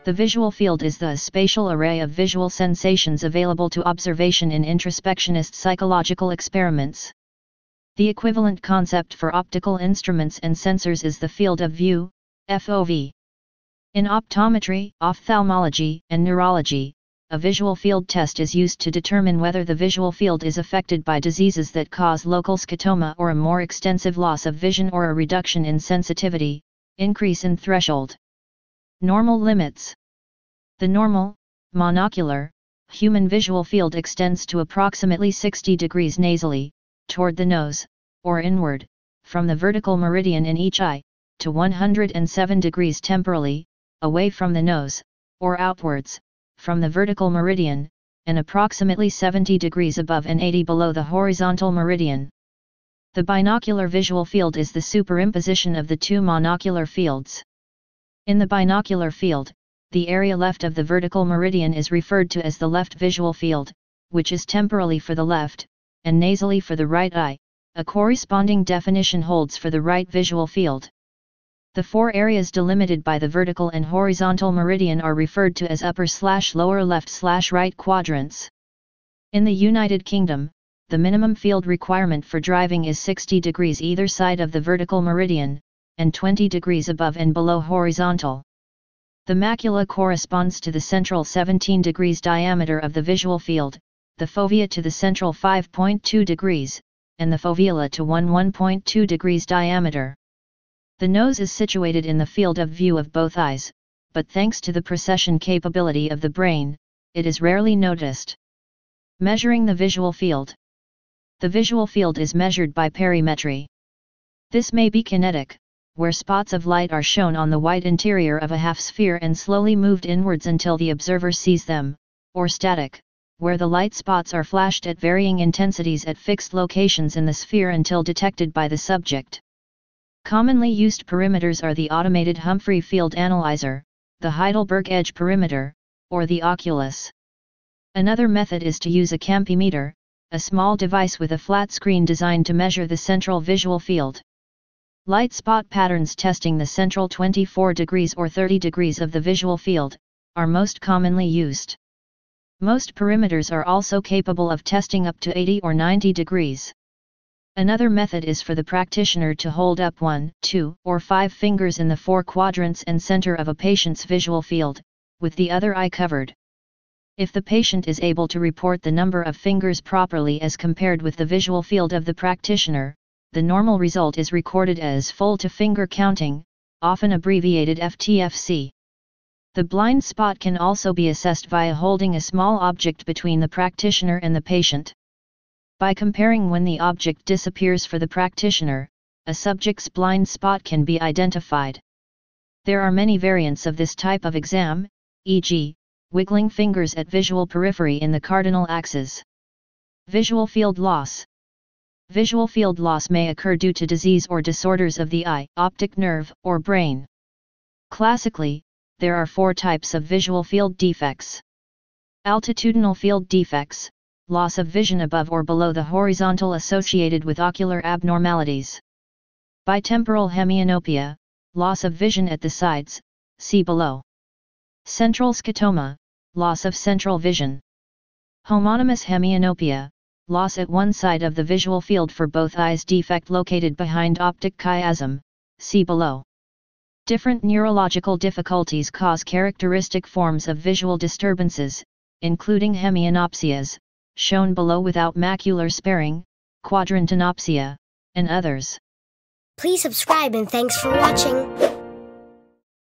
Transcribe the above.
The visual field is the spatial array of visual sensations available to observation in introspectionist psychological experiments. The equivalent concept for optical instruments and sensors is the field of view, FOV. In optometry, ophthalmology, and neurology, a visual field test is used to determine whether the visual field is affected by diseases that cause local scotoma or a more extensive loss of vision or a reduction in sensitivity, increase in threshold. Normal limits. The normal, monocular, human visual field extends to approximately 60 degrees nasally, toward the nose, or inward, from the vertical meridian in each eye, to 107 degrees temporally, away from the nose, or outwards, from the vertical meridian, and approximately 70 degrees above and 80 below the horizontal meridian. The binocular visual field is the superimposition of the two monocular fields. In the binocular field, the area left of the vertical meridian is referred to as the left visual field, which is temporally for the left, and nasally for the right eye. A corresponding definition holds for the right visual field. The four areas delimited by the vertical and horizontal meridian are referred to as upper/lower left/right quadrants. In the United Kingdom, the minimum field requirement for driving is 60 degrees either side of the vertical meridian, and 20 degrees above and below horizontal. The macula corresponds to the central 17 degrees diameter of the visual field, the fovea to the central 5.2 degrees, and the foveola to 1.2 degrees diameter. The nose is situated in the field of view of both eyes, but thanks to the precession capability of the brain, it is rarely noticed. Measuring the visual field. The visual field is measured by perimetry. This may be kinetic, where spots of light are shown on the white interior of a half-sphere and slowly moved inwards until the observer sees them, or static, where the light spots are flashed at varying intensities at fixed locations in the sphere until detected by the subject. Commonly used perimeters are the automated Humphrey field analyzer, the Heidelberg edge perimeter, or the oculus. Another method is to use a campimeter, a small device with a flat screen designed to measure the central visual field. Light spot patterns testing the central 24 degrees or 30 degrees of the visual field are most commonly used. Most perimeters are also capable of testing up to 80 or 90 degrees. Another method is for the practitioner to hold up 1, 2, or 5 fingers in the 4 quadrants and center of a patient's visual field, with the other eye covered. If the patient is able to report the number of fingers properly as compared with the visual field of the practitioner, the normal result is recorded as full-to-finger counting, often abbreviated FTFC. The blind spot can also be assessed via holding a small object between the practitioner and the patient. By comparing when the object disappears for the practitioner, a subject's blind spot can be identified. There are many variants of this type of exam, e.g., wiggling fingers at visual periphery in the cardinal axes. Visual field loss. Visual field loss may occur due to disease or disorders of the eye, optic nerve, or brain. Classically, there are 4 types of visual field defects. Altitudinal field defects, loss of vision above or below the horizontal associated with ocular abnormalities. Bitemporal hemianopia, loss of vision at the sides, see below. Central scotoma, loss of central vision. Homonymous hemianopia, loss at one side of the visual field for both eyes, defect located behind optic chiasm, see below. Different neurological difficulties cause characteristic forms of visual disturbances, including hemianopsias, shown below without macular sparing, quadrantanopsia, and others. Please subscribe and thanks for watching.